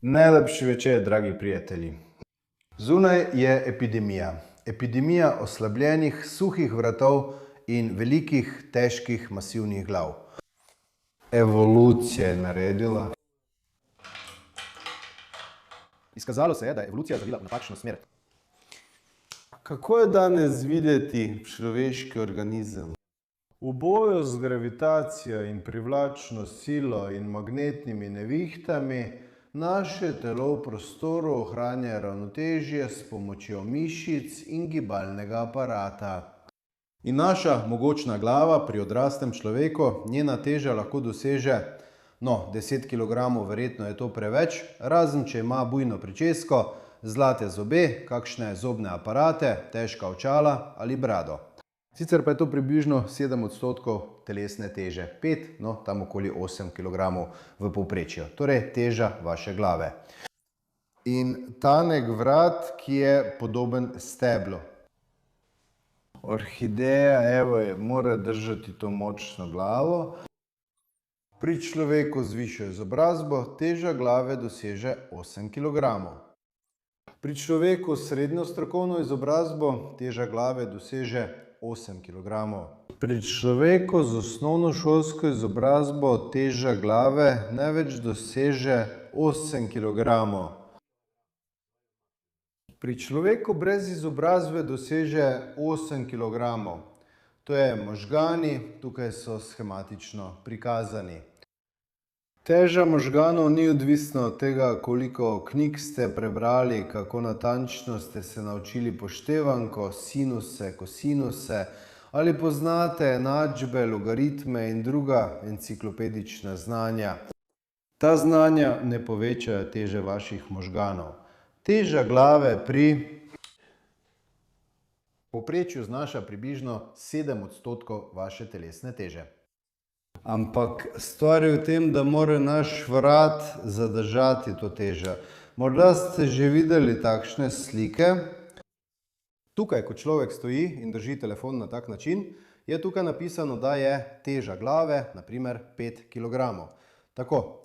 Najlepši večer, dragi prijatelji. Zunaj je epidemija. Epidemija oslabljenih, suhih vratov in velikih, težkih, masivnih glav. Evolucija je naredila. Izkazalo se je, da je evolucija zavila v napačno smer. Kako je danes videti človeški organizem? V boju z gravitacijo in privlačno silo in magnetnimi nevihtami naše telo v prostoru ohranja ravnotežje s pomočjo mišic in gibalnega aparata. In naša mogočna glava pri odraslem človeku, njena teža lahko doseže, 10 kg verjetno je to preveč, razen če ima bujno pričesko, zlate zobe, kakšne zobne aparate, težka očala ali brado. Sicer pa je to približno 7% telesne teže, 5, tam okoli 8 kg v povprečju, torej teža vaše glave. In tanek vrat, ki je podoben steblu. Orhideja, mora držati to močno glavo. Pri človeku z višjo izobrazbo teža glave doseže 8 kg. Pri človeku s srednjo strokovno izobrazbo teža glave doseže 8 kg. Pri človeku z osnovnošolsko izobrazbo teža glave največ doseže 8 kg. Pri človeku brez izobrazbe doseže 8 kg. To je možgani, tukaj so shematično prikazani. Teža možganov ni odvisna od tega, koliko knjig ste prebrali, kako natančno ste se naučili poštevanko, sinuse, kosinuse, ali poznate enačbe, logaritme in druga enciklopedična znanja. Ta znanja ne povečajo teže vaših možganov. Teža glave pri povprečju znaša približno 7% vaše telesne teže. Ampak stvar je v tem, da mora naš vrat zadržati to težo. Morda ste že videli takšne slike. Tukaj, ko človek stoji in drži telefon na tak način, je tukaj napisano, da je teža glave, na primer 5 kg. Tako.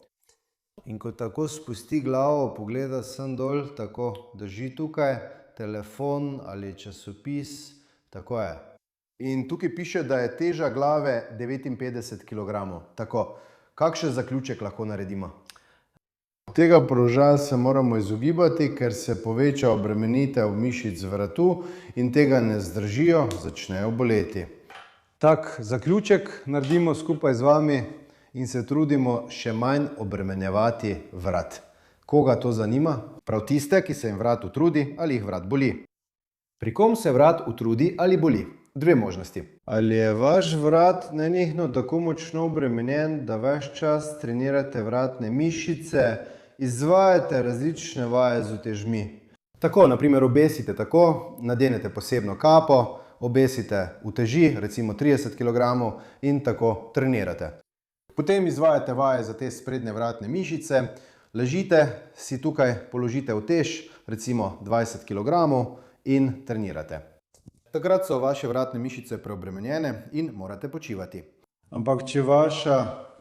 In ko tako spusti glavo, pogleda sem dol, tako drži tukaj telefon ali časopis, tako je. In tukaj piše, da je teža glave 59 kg. Tako, kakšen zaključek lahko naredimo? Tega položaja se moramo izogibati, ker se poveča obremenitev mišic vratu in tega ne zdržijo, začnejo boleti. Tak zaključek naredimo skupaj z vami in se trudimo še manj obremenjevati vrat. Koga to zanima? Prav tiste, ki se jim vrat utrudi ali jih vrat boli. Pri kom se vrat utrudi ali boli? Dve možnosti. Ali je vaš vrat nenehno tako močno obremenjen, da ves čas trenirate vratne mišice, izvajate različne vaje z utežmi. Tako, na primer, obesite tako, nadenete posebno kapo, obesite uteži, recimo 30 kg in tako trenirate. Potem izvajate vaje za te sprednje vratne mišice, ležite, si tukaj položite utež, recimo 20 kg in trenirate. Takrat so vaše vratne mišice preobremenjene in morate počivati. Ampak če vaša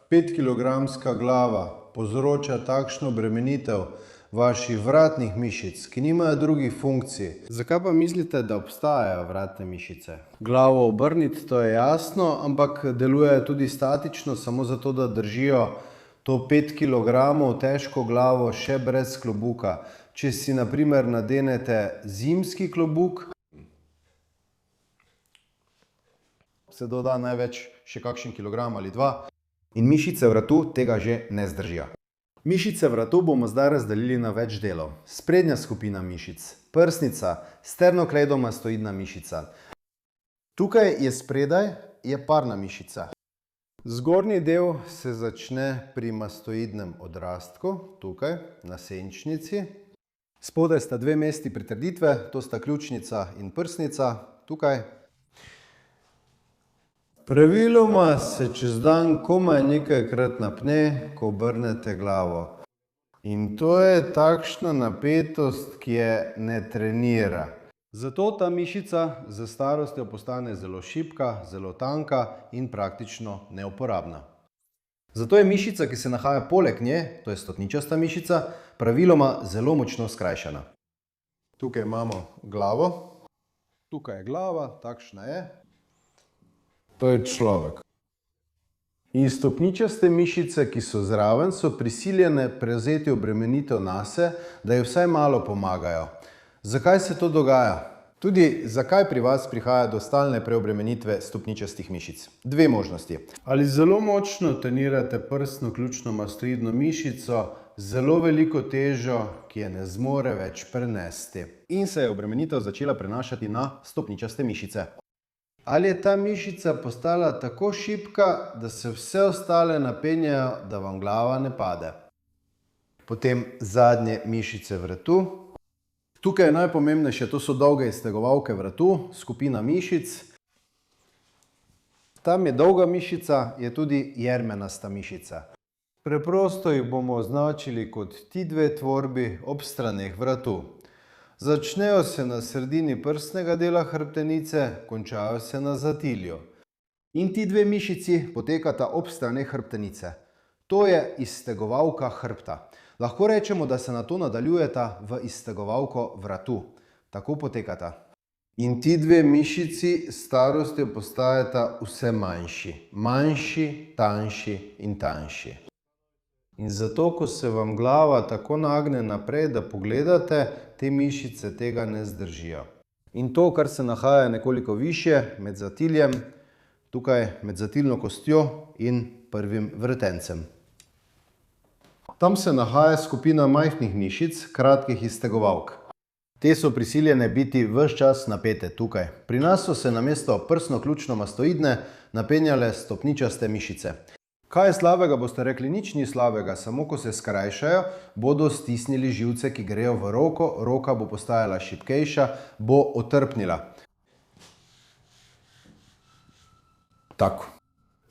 5-kilogramska glava povzroča takšno obremenitev vaših vratnih mišic, ki nimajo drugih funkcij, zakaj pa mislite, da obstajajo vratne mišice? Glavo obrniti, to je jasno, ampak delujejo tudi statično, samo zato, da držijo to 5 kg težko glavo še brez klobuka. Če si na primer nadenete zimski klobuk, se doda največ še kakšen kilogram ali dva in mišice vratu tega že ne zdržijo. Mišice vratu bomo zdaj razdelili na več delov. Sprednja skupina mišic, prsnica, sternokleidomastoidna mišica. Tukaj je spredaj, je parna mišica. Zgornji del se začne pri mastoidnem odrastku, tukaj, na senčnici. Spodaj sta dve mesti pritrditve, to sta ključnica in prsnica, tukaj. Praviloma se čez dan komaj nekajkrat napne, ko obrnete glavo. In to je takšna napetost, ki je ne trenira. Zato ta mišica z starostjo postane zelo šibka, zelo tanka in praktično neuporabna. Zato je mišica, ki se nahaja poleg nje, to je stopničasta mišica, praviloma zelo močno skrajšana. Tukaj imamo glavo, tukaj je glava, takšna je. To je človek. In stopničaste mišice, ki so zraven, so prisiljene prevzeti obremenitev nase, da ji vsaj malo pomagajo. Zakaj se to dogaja? Tudi zakaj pri vas prihaja do stalne preobremenitve stopničastih mišic? Dve možnosti. Ali zelo močno trenirate prsno ključno mastoidno mišico, zelo veliko težo, ki je ne zmore več prenesti. In se je obremenitev začela prenašati na stopničaste mišice. Ali je ta mišica postala tako šibka, da se vse ostale napenjajo, da vam glava ne pade. Potem zadnje mišice vratu. Tukaj je najpomembnejše, to so dolge iztegovalke vratu, skupina mišic. Tam je dolga mišica, je tudi jermenasta mišica. Preprosto jih bomo označili kot ti dve tvorbi ob straneh vratu. Začnejo se na sredini prsnega dela hrbtenice, končajo se na zatilju. In ti dve mišici potekata ob straneh hrbtenice. To je iztegovalka hrbta. Lahko rečemo, da se nato nadaljujeta v iztegovalko vratu. Tako potekata. In ti dve mišici s starostjo postajata vse manjši. Manjši, tanjši in tanjši. In zato, ko se vam glava tako nagne naprej, da pogledate, te mišice tega ne zdržijo. In to, kar se nahaja nekoliko višje, med zatiljem, tukaj med zatilno kostjo in prvim vretencem. Tam se nahaja skupina majhnih mišic, kratkih iztegovalk. Te so prisiljene biti ves čas napete tukaj. Pri nas so se namesto prsno-ključno-mastoidne napenjale stopničaste mišice. Kaj je slabega, boste rekli, nič ni slabega, samo ko se skrajšajo, bodo stisnili živce, ki grejo v roko, roka bo postajala šibkejša, bo otrpnila. Tako.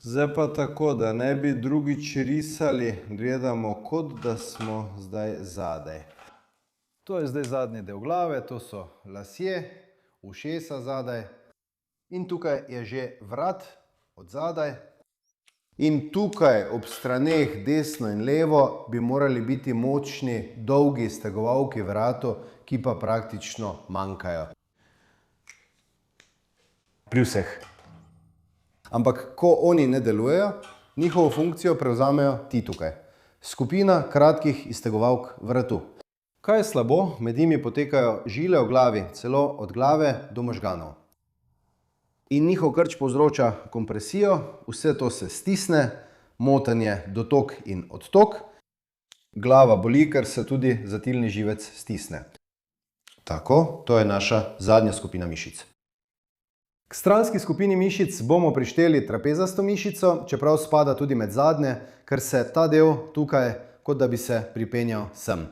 Zdaj pa tako, da ne bi drugič risali, gledamo, kot da smo zdaj zadaj. To je zdaj zadnji del glave, to so lasje, ušesa zadaj. In tukaj je že vrat od zadaj. In tukaj ob straneh desno in levo bi morali biti močni, dolgi iztegovalki vratu, ki pa praktično manjkajo. Pri vseh. Ampak ko oni ne delujejo, njihovo funkcijo prevzamejo ti tukaj. Skupina kratkih iztegovalk vratu. Kaj je slabo? Med njimi potekajo žile v glavi, celo od glave do možganov. In njihov krč povzroča kompresijo, vse to se stisne, motanje, dotok in odtok. Glava boli, ker se tudi zatilni živec stisne. Tako, to je naša zadnja skupina mišic. K stranski skupini mišic bomo prišteli trapezasto mišico, čeprav spada tudi med zadnje, ker se ta del tukaj, kot da bi se pripenjal sem.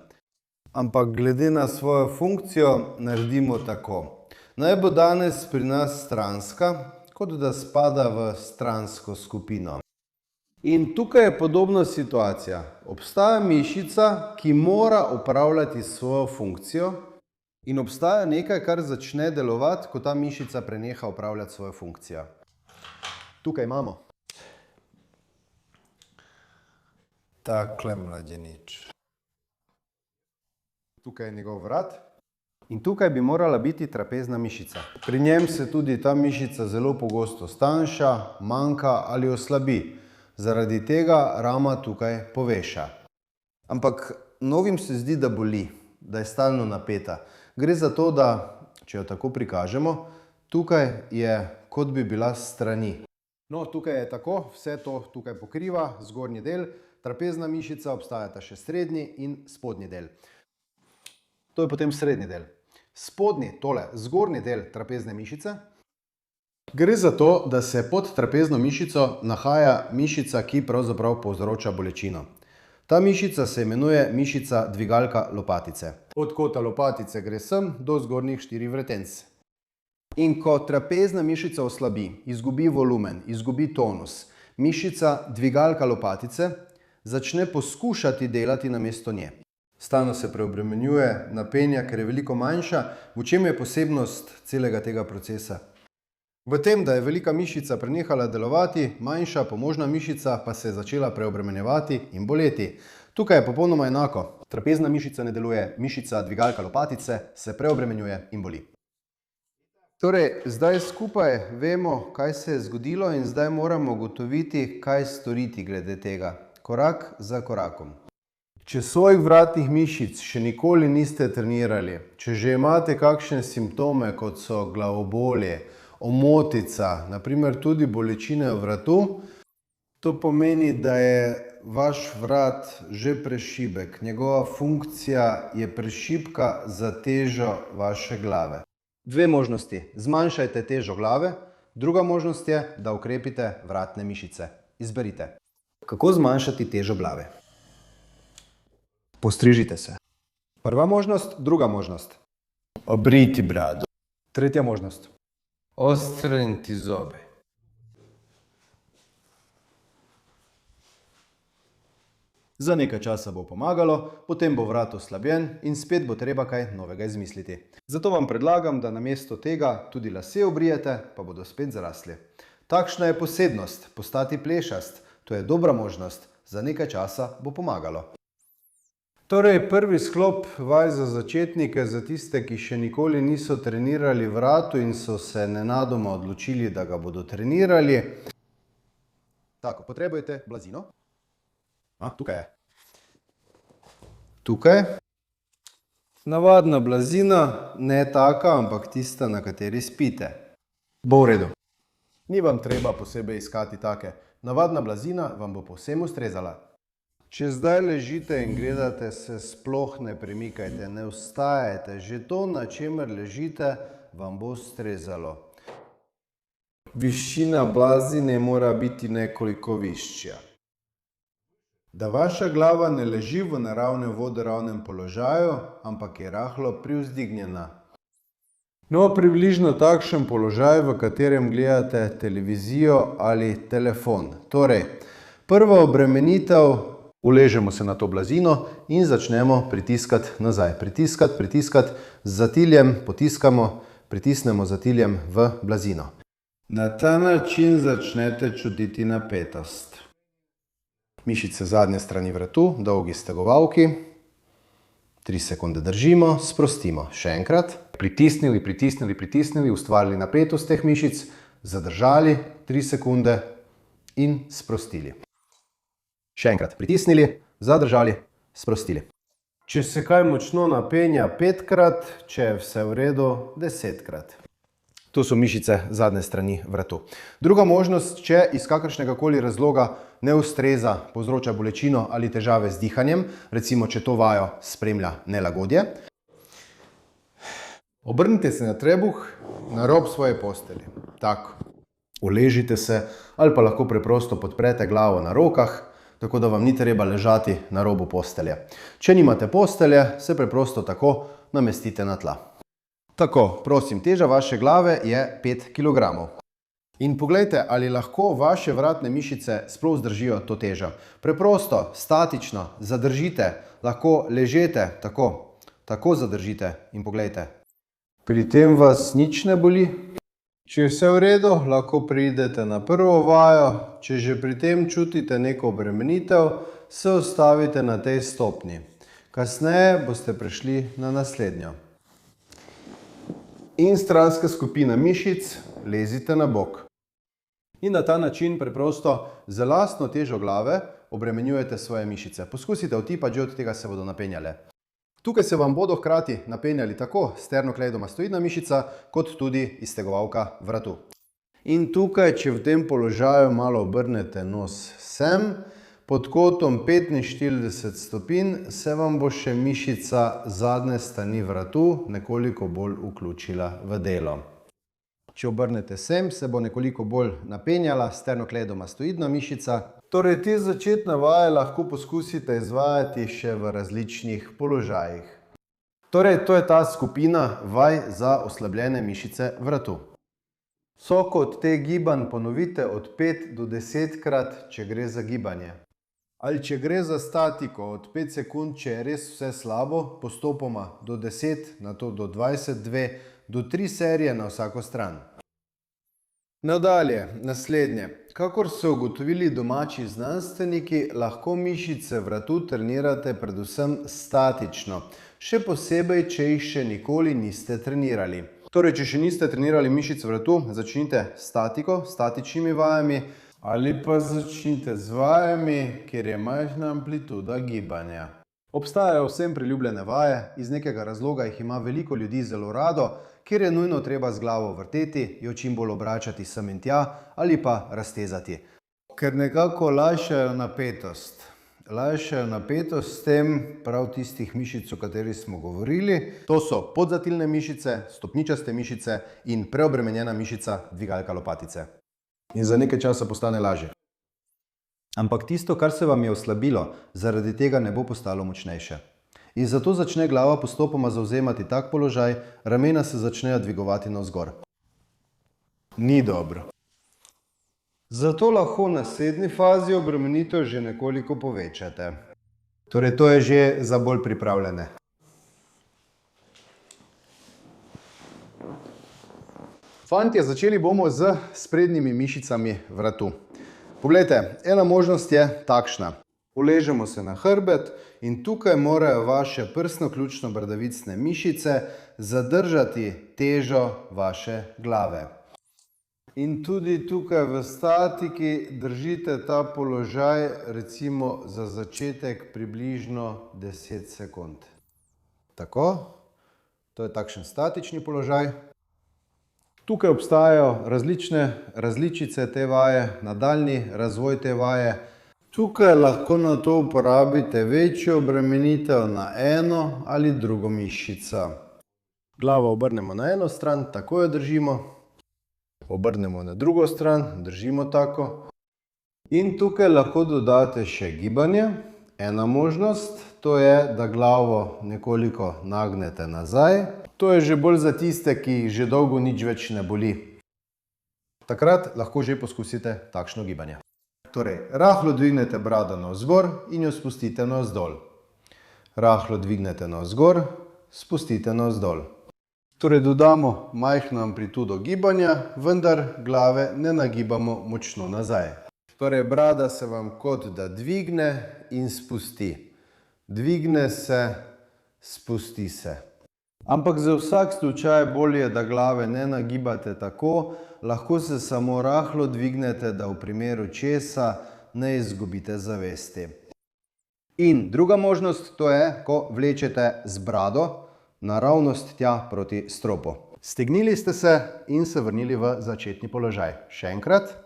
Ampak glede na svojo funkcijo naredimo tako. Naj bo danes pri nas stranska, kot da spada v stransko skupino. In tukaj je podobna situacija. Obstaja mišica, ki mora opravljati svojo funkcijo, in obstaja nekaj, kar začne delovati, ko ta mišica preneha opravljati svojo funkcijo. Tukaj imamo. Takle mladenič. Tukaj je njegov vrat. In tukaj bi morala biti trapezna mišica. Pri njem se tudi ta mišica zelo pogosto stanjša, manjka ali oslabi. Zaradi tega rama tukaj poveša. Ampak mnogim se zdi, da boli, da je stalno napeta. Gre za to, da, če jo tako prikažemo, tukaj je, kot bi bila strani. No, tukaj je tako, vse to tukaj pokriva, zgornji del, trapezna mišica, obstajata še srednji in spodnji del. To je potem srednji del. Spodnji, tole, zgornji del trapezne mišice. Gre za to, da se pod trapezno mišico nahaja mišica, ki pravzaprav povzroča bolečino. Ta mišica se imenuje mišica dvigalka lopatice. Od kota lopatice gre sem do zgornjih 4 vretenc. In ko trapezna mišica oslabi, izgubi volumen, izgubi tonus, mišica dvigalka lopatice začne poskušati delati namesto nje. Stalno se preobremenjuje, napenja, ker je veliko manjša. V čem je posebnost celega tega procesa? V tem, da je velika mišica prenehala delovati, manjša pomožna mišica pa se je začela preobremenjevati in boleti. Tukaj je popolnoma enako. Trapezna mišica ne deluje, mišica dvigalka lopatice se preobremenjuje in boli. Torej, zdaj skupaj vemo, kaj se je zgodilo in zdaj moramo ugotoviti, kaj storiti glede tega. Korak za korakom. Če svojih vratnih mišic še nikoli niste trenirali, če že imate kakšne simptome, kot so glavobolje, omotica, naprimer tudi bolečine v vratu, to pomeni, da je vaš vrat že prešibek. Njegova funkcija je prešibka za težo vaše glave. Dve možnosti. Zmanjšajte težo glave, druga možnost je, da ukrepite vratne mišice. Izberite. Kako zmanjšati težo glave? Postrižite se. Prva možnost, druga možnost. Obriti brado. Tretja možnost. Ostreniti zobe. Za nekaj časa bo pomagalo, potem bo vrat oslabljen in spet bo treba kaj novega izmisliti. Zato vam predlagam, da namesto tega tudi lase obrijete, pa bodo spet zrasli. Takšna je posebnost, postati plešast. To je dobra možnost, za nekaj časa bo pomagalo. Torej, prvi sklop vaj za začetnike, za tiste, ki še nikoli niso trenirali vratu in so se nenadoma odločili, da ga bodo trenirali. Tako, potrebujete blazino. Tukaj je. Tukaj. Navadna blazina, ne taka, ampak tista, na kateri spite. Bo v redu. Ni vam treba posebej iskati take. Navadna blazina vam bo povsem ustrezala. Če zdaj ležite in gledate, se sploh ne premikajte, ne vstajajte. Že to, na čemer ležite, vam bo ustrezalo. Višina blazine mora biti nekoliko višja. Da vaša glava ne leži v naravnem vodoravnem položaju, ampak je rahlo privzdignjena. No, približno takšen položaj, v katerem gledate televizijo ali telefon. Torej, prva obremenitev, uležemo se na to blazino in začnemo pritiskati nazaj. Pritiskati, z zatiljem potiskamo, pritisnemo zatiljem v blazino. Na ta način začnete čutiti napetost. Mišice zadnje strani vratu, dolgi stegovalki. 3 sekunde držimo, sprostimo. Še enkrat. Pritisnili, ustvarili napetost teh mišic, zadržali 3 sekunde in sprostili. Še enkrat. Pritisnili, zadržali, sprostili. Če se kaj močno napenja 5-krat, če je vse v redu 10-krat. To so mišice zadnje strani vratu. Druga možnost, če iz kakršnega koli razloga ne ustreza, povzroča bolečino ali težave z dihanjem, recimo, če to vajo spremlja nelagodje. Obrnite se na trebuh, na rob svoje postelje. Tako. Uležite se ali pa lahko preprosto podprete glavo na rokah, tako da vam ni treba ležati na robu postelje. Če nimate postelje, se preprosto tako namestite na tla. Tako, prosim, teža vaše glave je 5 kg. In poglejte, ali lahko vaše vratne mišice sploh zdržijo to težo. Preprosto, statično, zadržite, lahko ležete, tako zadržite in poglejte. Pri tem vas nič ne boli. Če je vse v redu, lahko pridete na prvo vajo. Če že pri tem čutite neko obremenitev, se ustavite na tej stopnji. Kasneje boste prešli na naslednjo. In stranska skupina mišic, lezite na bok. In na ta način preprosto z lastno težo glave obremenjujete svoje mišice. Poskusite utipati, že od tega se bodo napenjale. Tukaj se vam bodo hkrati napenjali tako sternokleidomastoidna mišica, kot tudi iztegovalka vratu. In tukaj, če v tem položaju malo obrnete nos sem, pod kotom 45 stopinj se vam bo še mišica zadnje strani vratu nekoliko bolj vključila v delo. Če obrnete sem, se bo nekoliko bolj napenjala sternokleidomastoidna mišica. Torej, te začetne vaje lahko poskusite izvajati še v različnih položajih. Torej, to je ta skupina vaj za oslabljene mišice vratu. Vsako od teh gibanj ponovite od 5 do 10-krat, če gre za gibanje. Ali če gre za statiko od 5 sekund, če je res vse slabo, postopoma do 10, nato do 22, do 3 serije na vsako stran. Nadalje, naslednje. Kakor so ugotovili domači znanstveniki, lahko mišice vratu trenirate predvsem statično, še posebej, če jih še nikoli niste trenirali. Torej, če še niste trenirali mišic vratu, začnite s statiko, statičnimi vajami, ali pa začnite z vajami, kjer je majhna amplituda gibanja. Obstajajo vsem priljubljene vaje, iz nekega razloga jih ima veliko ljudi zelo rado, kjer je nujno treba z glavo vrteti, jo čim bolj obračati sem in tja ali pa raztezati. Ker nekako lajšajo napetost. Lajšajo napetost s tem prav tistih mišic, o katerih smo govorili. To so podzatilne mišice, stopničaste mišice in preobremenjena mišica dvigalka lopatice. In za nekaj časa postane lažje. Ampak tisto, kar se vam je oslabilo, zaradi tega ne bo postalo močnejše. In zato začne glava postopoma zavzemati tak položaj, ramena se začnejo dvigovati navzgor. Ni dobro. Zato lahko v naslednji fazi obremenitev že nekoliko povečate. Torej, to je že za bolj pripravljene. Fantje, začeli bomo z sprednjimi mišicami vratu. Poglejte, ena možnost je takšna. Uležemo se na hrbet in tukaj morajo vaše prsno-ključno-bradavicne mišice zadržati težo vaše glave. In tudi tukaj v statiki držite ta položaj recimo za začetek približno 10 sekund. Tako, to je takšen statični položaj. Tukaj obstajajo različne različice te vaje, nadaljnji razvoj te vaje. Tukaj lahko na to uporabite večjo obremenitev na eno ali drugo mišico. Glavo obrnemo na eno stran, tako jo držimo. Obrnemo na drugo stran, držimo tako. In tukaj lahko dodate še gibanje. Ena možnost, to je, da glavo nekoliko nagnete nazaj. To je že bolj za tiste, ki jih že dolgo nič več ne boli. Takrat lahko že poskusite takšno gibanje. Torej, rahlo dvignete brado navzgor in jo spustite navzdol. Rahlo dvignete navzgor, spustite navzdol. Torej, dodamo majhno amplitudo gibanja, vendar glave ne nagibamo močno nazaj. Torej, brada se vam kot da dvigne in spusti. Dvigne se, spusti se. Ampak za vsak slučaj bolje, da glave ne nagibate tako, lahko se samo rahlo dvignete, da v primeru česa ne izgubite zavesti. In druga možnost, to je, ko vlečete z brado naravnost tja proti stropu. Stegnili ste se in se vrnili v začetni položaj. Še enkrat.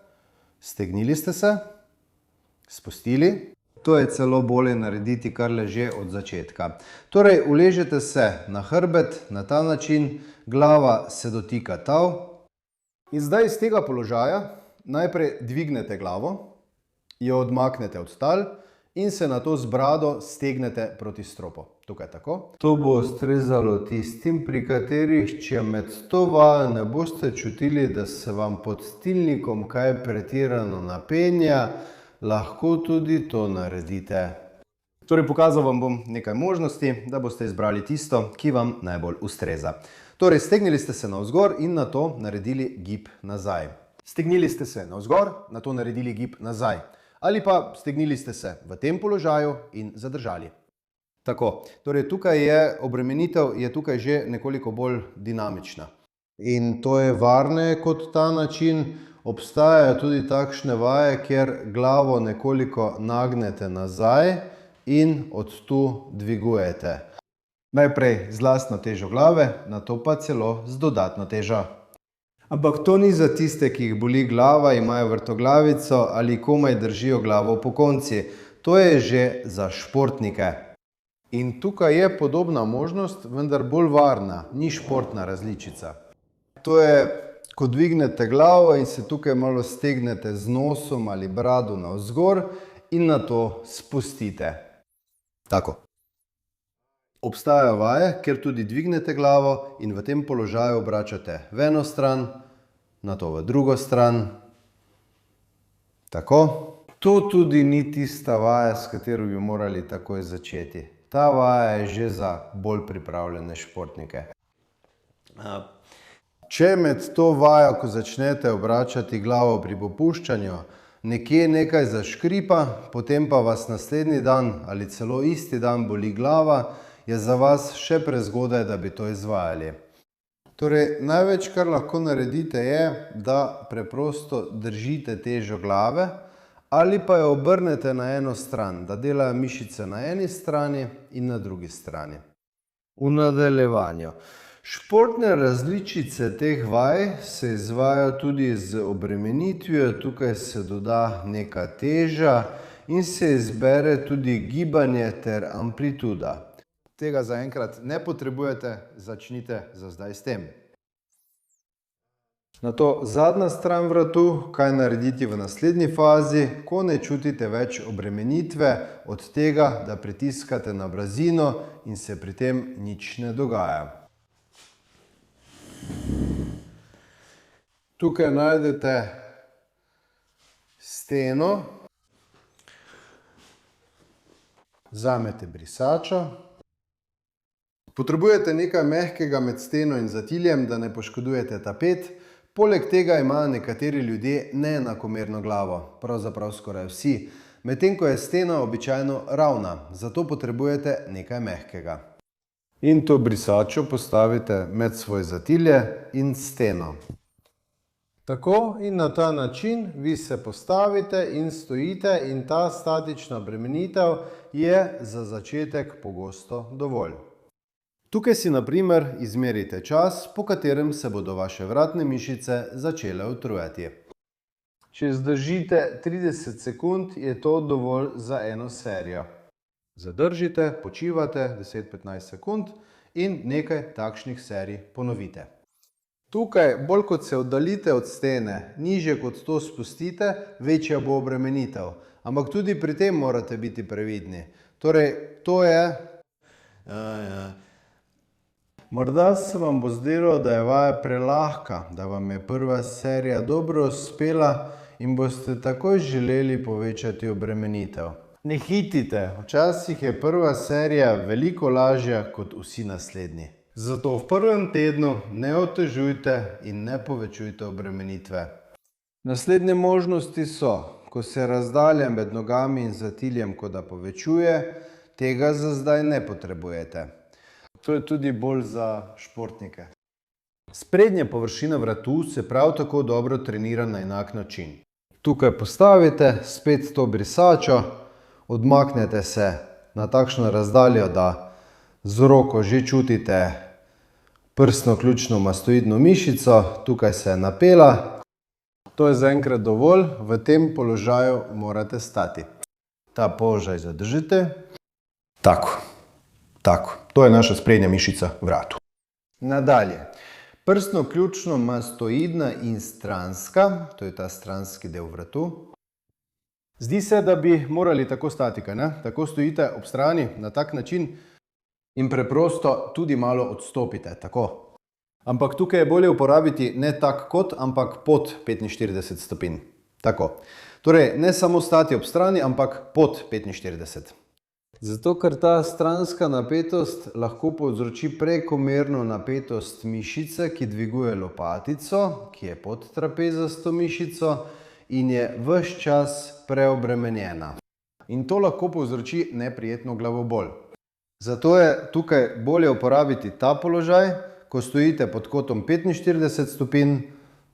Stegnili ste se, spustili. To je celo bolje narediti kar leže od začetka. Torej, uležete se na hrbet na ta način, glava se dotika tal. In zdaj iz tega položaja najprej dvignete glavo, jo odmaknete od tal in se nato z brado stegnete proti stropu. Tukaj tako. To bo ustrezalo tistim, pri katerih, če med to vajo ne boste čutili, da se vam pod tilnikom kaj pretirano napenja, lahko tudi to naredite. Torej, pokazal vam bom nekaj možnosti, da boste izbrali tisto, ki vam najbolj ustreza. Torej, stegnili ste se navzgor in nato naredili gib nazaj. Stegnili ste se navzgor, nato naredili gib nazaj. Ali pa stegnili ste se v tem položaju in zadržali. Tako, torej tukaj je obremenitev je tukaj že nekoliko bolj dinamična. In to je varneje kot ta način. Obstajajo tudi takšne vaje, kjer glavo nekoliko nagnete nazaj in od tu dvigujete. Najprej z lastno težo glave, nato pa celo z dodatno težo. Ampak to ni za tiste, ki jih boli glava, imajo vrtoglavico ali komaj držijo glavo pokonci. To je že za športnike. In tukaj je podobna možnost, vendar bolj varna, ni športna različica. To je, ko dvignete glavo in se tukaj malo stegnete z nosom ali brado navzgor in nato spustite. Tako. Obstajajo vaje, kjer tudi dvignete glavo in v tem položaju obračate v eno stran, nato v drugo stran. Tako. To tudi ni tista vaja, s katero bi morali takoj začeti. Ta vaja je že za bolj pripravljene športnike. Če med to vajo, ko začnete obračati glavo pri popuščanju, nekje nekaj zaškripa, potem pa vas naslednji dan ali celo isti dan boli glava, je za vas še prezgodaj, da bi to izvajali. Torej, največ, kar lahko naredite, je, da preprosto držite težo glave ali pa jo obrnete na eno stran, da delajo mišice na eni strani in na drugi strani. V nadaljevanju. Športne različice teh vaj se izvajajo tudi z obremenitvijo, tukaj se doda neka teža in se izbere tudi gibanje ter amplituda. Tega zaenkrat ne potrebujete, začnite za zdaj s tem. Nato zadnja stran vratu, kaj narediti v naslednji fazi, ko ne čutite več obremenitve od tega, da pritiskate na blazino in se pri tem nič ne dogaja. Tukaj najdete steno, vzamete brisačo. Potrebujete nekaj mehkega med steno in zatiljem, da ne poškodujete tapet. Poleg tega imajo nekateri ljudje neenakomerno glavo, pravzaprav skoraj vsi, medtem ko je stena običajno ravna, zato potrebujete nekaj mehkega. In to brisačo postavite med svoje zatilje in steno. Tako in na ta način vi se postavite in stojite in ta statična obremenitev je za začetek pogosto dovolj. Tukaj si na primer izmerite čas, po katerem se bodo vaše vratne mišice začele utrujati. Če zdržite 30 sekund, je to dovolj za eno serijo. Zadržite, počivate 10-15 sekund in nekaj takšnih serij ponovite. Tukaj, bolj kot se oddaljite od stene, nižje kot to spustite, večja bo obremenitev. Ampak tudi pri tem morate biti previdni. Torej, to je... Morda se vam bo zdelo, da je vaja prelahka, da vam je prva serija dobro uspela in boste takoj želeli povečati obremenitev. Ne hitite, včasih je prva serija veliko lažja kot vsi naslednji. Zato v prvem tednu ne otežujte in ne povečujte obremenitve. Naslednje možnosti so, ko se razdalja med nogami in zatiljem kot da povečuje, tega za zdaj ne potrebujete. To je tudi bolj za športnike. Sprednja površina vratu se prav tako dobro trenira na enak način. Tukaj postavite spet to brisačo, odmaknete se na takšno razdaljo, da z roko že čutite prsno-ključno mastoidno mišico, tukaj se je napela. To je zaenkrat dovolj, v tem položaju morate stati. Ta položaj zadržite. Tako. To je naša sprednja mišica vratu. Nadalje. Prsno-ključno mastoidna in stranska, to je ta stranski del vratu. Zdi se, da bi morali tako stati, kaj ne? Tako stojite ob strani na tak način in preprosto tudi malo odstopite, tako. Ampak tukaj je bolje uporabiti ne tak kot, ampak pod 45 stopinj. Tako. Torej, ne samo stati ob strani, ampak pod 45. Zato, ker ta stranska napetost lahko povzroči prekomerno napetost mišice, ki dviguje lopatico, ki je pod trapezasto mišico in je ves čas preobremenjena. In to lahko povzroči neprijetno glavobol. Zato je tukaj bolje uporabiti ta položaj, ko stojite pod kotom 45 stopinj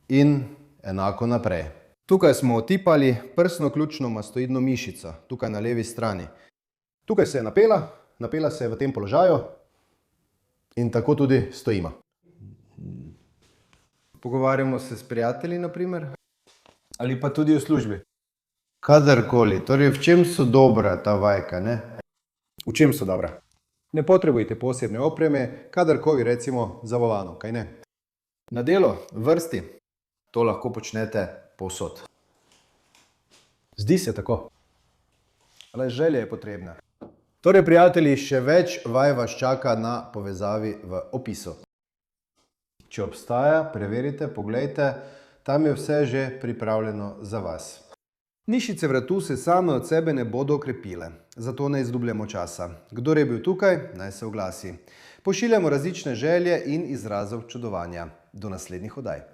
in enako naprej. Tukaj smo otipali prsno-ključno mastoidno mišico, tukaj na levi strani. Tukaj se je napela se je v tem položaju in tako tudi stojimo. Pogovarjamo se s prijatelji, na primer, ali pa tudi v službi. Kadarkoli, torej v čem so dobra ta vajka, ne? V čem so dobra? Ne potrebujete posebne opreme, kadarkoli recimo za volano, kaj ne? Na delo, v vrsti, to lahko počnete povsod. Zdi se tako. Ale želja je potrebna. Torej, prijatelji, še več vaj vas čaka na povezavi v opisu. Če obstaja, preverite, poglejte, tam je vse že pripravljeno za vas. Mišice vratu se same od sebe ne bodo okrepile, zato ne izgubljamo časa. Kdor je bil tukaj, naj se oglasi. Pošiljamo različne želje in izraze občudovanja. Do naslednjih oddaj.